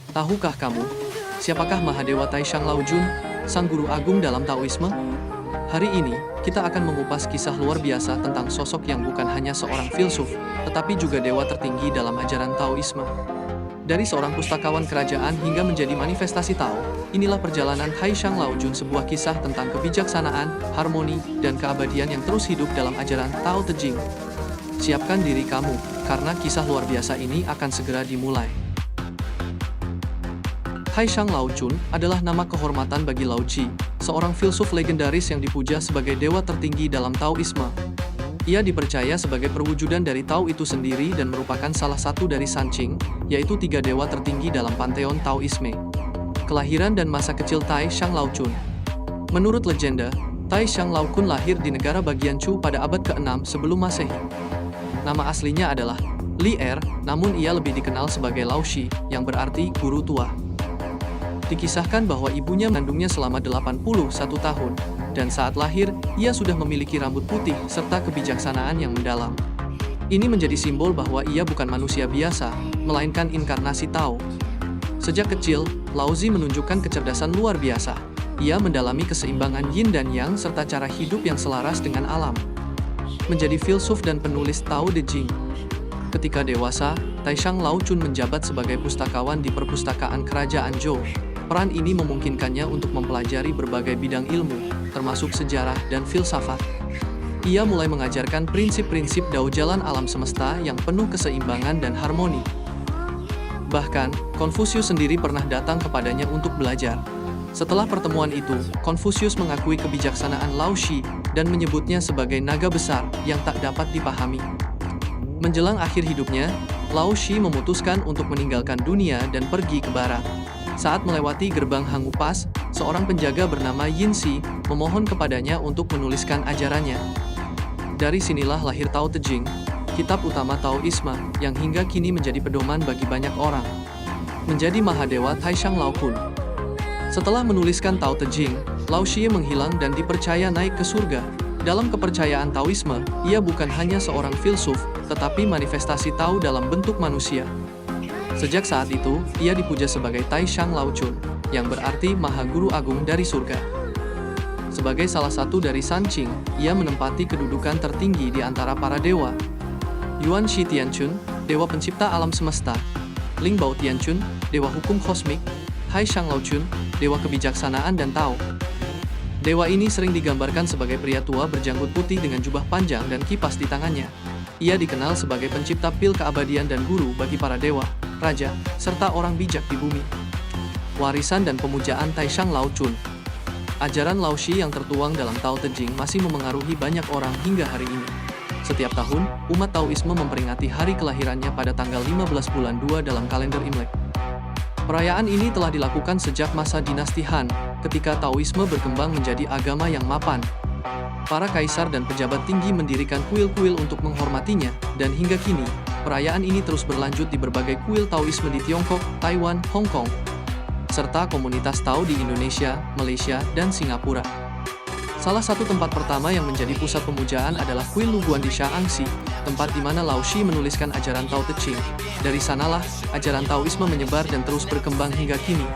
Tahukah kamu, siapakah Mahadewa Taishang Laojun, sang guru agung dalam Taoisme? Hari ini, kita akan mengupas kisah luar biasa tentang sosok yang bukan hanya seorang filsuf, tetapi juga dewa tertinggi dalam ajaran Taoisme. Dari seorang pustakawan kerajaan hingga menjadi manifestasi Tao, inilah perjalanan Taishang Laojun, sebuah kisah tentang kebijaksanaan, harmoni, dan keabadian yang terus hidup dalam ajaran Tao Te Ching. Siapkan diri kamu, karena kisah luar biasa ini akan segera dimulai. Taishang Laojun adalah nama kehormatan bagi Lao Ji, seorang filsuf legendaris yang dipuja sebagai dewa tertinggi dalam Taoisme. Ia dipercaya sebagai perwujudan dari Tao itu sendiri dan merupakan salah satu dari Sanqing, yaitu 3 dewa tertinggi dalam panteon Taoisme. Kelahiran dan masa kecil Taishang Laojun. Menurut legenda, Taishang Laojun lahir di negara bagian Chu pada abad ke-6 sebelum Masehi. Nama aslinya adalah Li Er, namun ia lebih dikenal sebagai Lao Shi, yang berarti guru tua. Dikisahkan bahwa ibunya mengandungnya selama 81 tahun, dan saat lahir, ia sudah memiliki rambut putih serta kebijaksanaan yang mendalam. Ini menjadi simbol bahwa ia bukan manusia biasa, melainkan inkarnasi Tao. Sejak kecil, Lao Zi menunjukkan kecerdasan luar biasa. Ia mendalami keseimbangan yin dan yang serta cara hidup yang selaras dengan alam. Menjadi filsuf dan penulis Tao Te Ching. Ketika dewasa, Taishang Laojun menjabat sebagai pustakawan di perpustakaan kerajaan Zhou. Peran ini memungkinkannya untuk mempelajari berbagai bidang ilmu, termasuk sejarah dan filsafat. Ia mulai mengajarkan prinsip-prinsip Dao jalan alam semesta yang penuh keseimbangan dan harmoni. Bahkan, Konfusius sendiri pernah datang kepadanya untuk belajar. Setelah pertemuan itu, Konfusius mengakui kebijaksanaan Lao Shi dan menyebutnya sebagai naga besar yang tak dapat dipahami. Menjelang akhir hidupnya, Lao Shi memutuskan untuk meninggalkan dunia dan pergi ke barat. Saat melewati gerbang Hangupas, seorang penjaga bernama Yin Xi memohon kepadanya untuk menuliskan ajarannya. Dari sinilah lahir Tao Te Ching, kitab utama Taoisme, yang hingga kini menjadi pedoman bagi banyak orang. Menjadi Mahadewa Taishang Laojun. Setelah menuliskan Tao Te Ching, Lao Shi menghilang dan dipercaya naik ke surga. Dalam kepercayaan Taoisme, ia bukan hanya seorang filsuf, tetapi manifestasi Tao dalam bentuk manusia. Sejak saat itu, ia dipuja sebagai Taishang Laojun, yang berarti Maha Guru Agung dari surga. Sebagai salah satu dari Sanqing, ia menempati kedudukan tertinggi di antara para dewa. Yuan Shi Tianchun, dewa pencipta alam semesta. Ling Bao Tianchun, dewa hukum kosmik. Taishang Laojun, dewa kebijaksanaan dan Tao. Dewa ini sering digambarkan sebagai pria tua berjanggut putih dengan jubah panjang dan kipas di tangannya. Ia dikenal sebagai pencipta pil keabadian dan guru bagi para dewa, raja, serta orang bijak di bumi. Warisan dan pemujaan Taishang Laojun. Ajaran Lao Shi yang tertuang dalam Tao Te Ching masih memengaruhi banyak orang hingga hari ini. Setiap tahun, umat Taoisme memperingati hari kelahirannya pada tanggal 15 bulan 2 dalam kalender Imlek. Perayaan ini telah dilakukan sejak masa dinasti Han, ketika Taoisme berkembang menjadi agama yang mapan. Para kaisar dan pejabat tinggi mendirikan kuil-kuil untuk menghormatinya, dan hingga kini, perayaan ini terus berlanjut di berbagai kuil Taoisme di Tiongkok, Taiwan, Hong Kong, serta komunitas Tao di Indonesia, Malaysia, dan Singapura. Salah satu tempat pertama yang menjadi pusat pemujaan adalah kuil Luguan di Shaanxi, tempat di mana Lao Shi menuliskan ajaran Tao Te Ching. Dari sanalah, ajaran Taoisme menyebar dan terus berkembang hingga kini.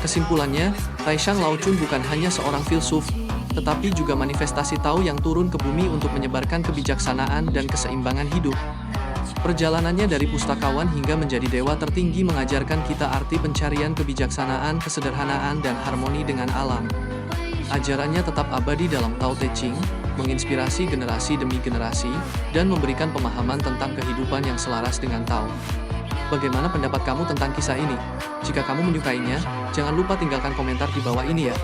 Kesimpulannya, Taishang Laojun bukan hanya seorang filsuf, tetapi juga manifestasi Tao yang turun ke bumi untuk menyebarkan kebijaksanaan dan keseimbangan hidup. Perjalanannya dari pustakawan hingga menjadi dewa tertinggi mengajarkan kita arti pencarian kebijaksanaan, kesederhanaan, dan harmoni dengan alam. Ajarannya tetap abadi dalam Tao Te Ching, menginspirasi generasi demi generasi, dan memberikan pemahaman tentang kehidupan yang selaras dengan Tao. Bagaimana pendapat kamu tentang kisah ini? Jika kamu menyukainya, jangan lupa tinggalkan komentar di bawah ini ya.